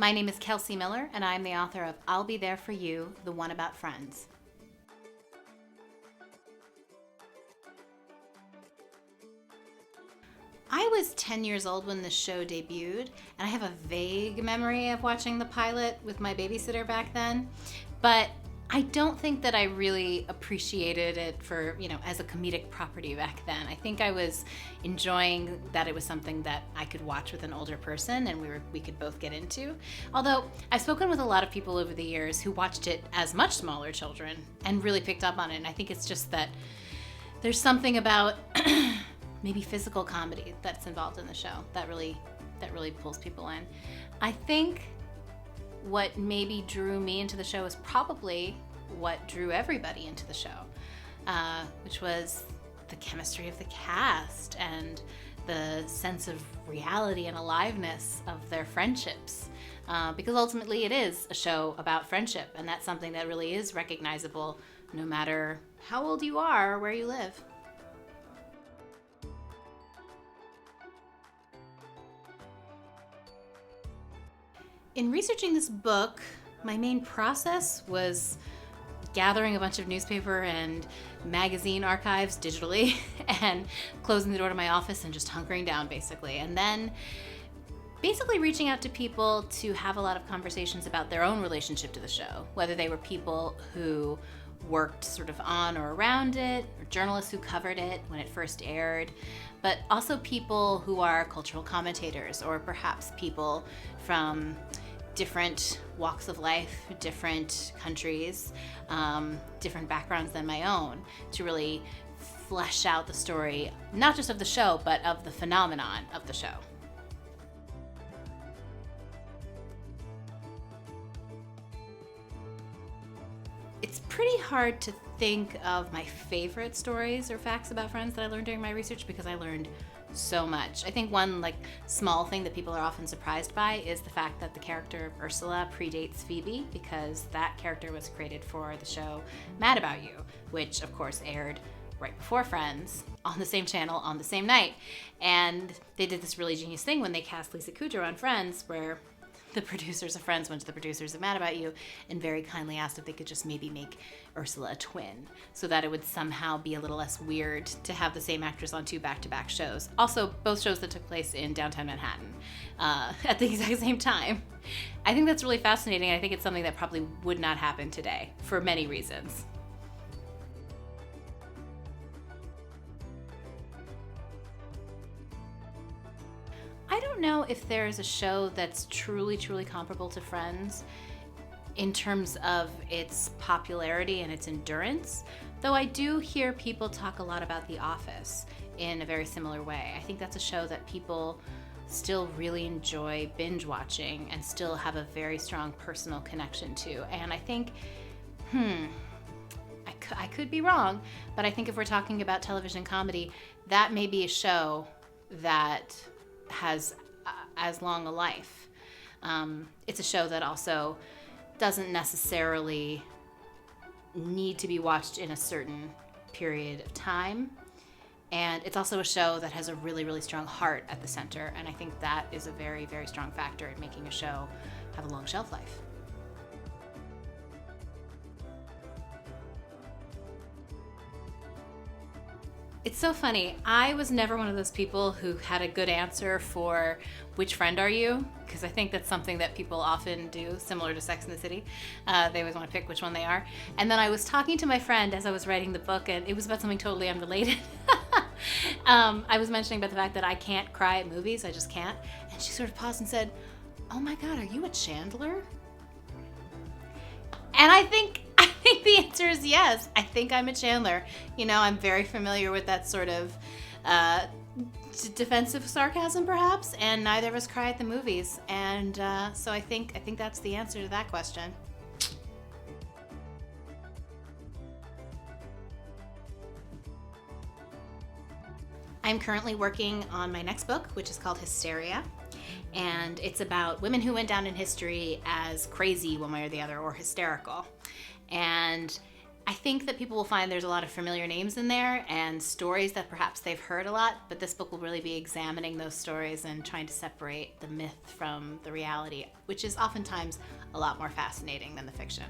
My name is Kelsey Miller, and I'm the author of I'll Be There For You, the one about Friends. I was 10 years old when the show debuted, and I have a vague memory of watching the pilot with my babysitter back then, but I don't think that I really appreciated it for, as a comedic property back then. I think I was enjoying that it was something that I could watch with an older person and we could both get into. Although I've spoken with a lot of people over the years who watched it as much smaller children and really picked up on it. And I think it's just that there's something about maybe physical comedy that's involved in the show that really pulls people in. I think what maybe drew me into the show is probably what drew everybody into the show, which was the chemistry of the cast and the sense of reality and aliveness of their friendships. Because ultimately it is a show about friendship, and that's something that really is recognizable no matter how old you are or where you live. In researching this book, my main process was gathering a bunch of newspaper and magazine archives digitally and closing the door to my office and just hunkering down, basically. And then basically reaching out to people to have a lot of conversations about their own relationship to the show, whether they were people who worked sort of on or around it, or journalists who covered it when it first aired, but also people who are cultural commentators, or perhaps people from different walks of life, different countries, different backgrounds than my own, to really flesh out the story, not just of the show, but of the phenomenon of the show. It's pretty hard to think of my favorite stories or facts about Friends that I learned during my research, because I learned so much. I think one small thing that people are often surprised by is the fact that the character of Ursula predates Phoebe, because that character was created for the show Mad About You, which of course aired right before Friends on the same channel on the same night. And they did this really genius thing when they cast Lisa Kudrow on Friends, where the producers of Friends went to the producers of Mad About You and very kindly asked if they could just maybe make Ursula a twin, so that it would somehow be a little less weird to have the same actress on two back-to-back shows. Also, both shows that took place in downtown Manhattan at the exact same time. I think that's really fascinating. I think it's something that probably would not happen today for many reasons. I don't know if there's a show that's truly comparable to Friends in terms of its popularity and its endurance, though I do hear people talk a lot about The Office in a very similar way. I think that's a show that people still really enjoy binge watching and still have a very strong personal connection to. And I think, I could be wrong, but I think if we're talking about television comedy, that may be a show that has as long a life. It's a show that also doesn't necessarily need to be watched in a certain period of time. And it's also a show that has a really strong heart at the center. And I think that is a very strong factor in making a show have a long shelf life. It's so funny. I was never one of those people who had a good answer for which friend are you, because I think that's something that people often do, similar to Sex and the City. They always want to pick which one they are. And then I was talking to my friend as I was writing the book, and it was about something totally unrelated. I was mentioning about the fact that I can't cry at movies. I just can't. And she sort of paused and said, "Oh my God, are you a Chandler?" And I think the answer is yes. I think I'm a Chandler. I'm very familiar with that sort of defensive sarcasm, perhaps, and neither of us cry at the movies. And so I think that's the answer to that question. I'm currently working on my next book, which is called Hysteria. And it's about women who went down in history as crazy one way or the other, or hysterical. And I think that people will find there's a lot of familiar names in there and stories that perhaps they've heard a lot, but this book will really be examining those stories and trying to separate the myth from the reality, which is oftentimes a lot more fascinating than the fiction.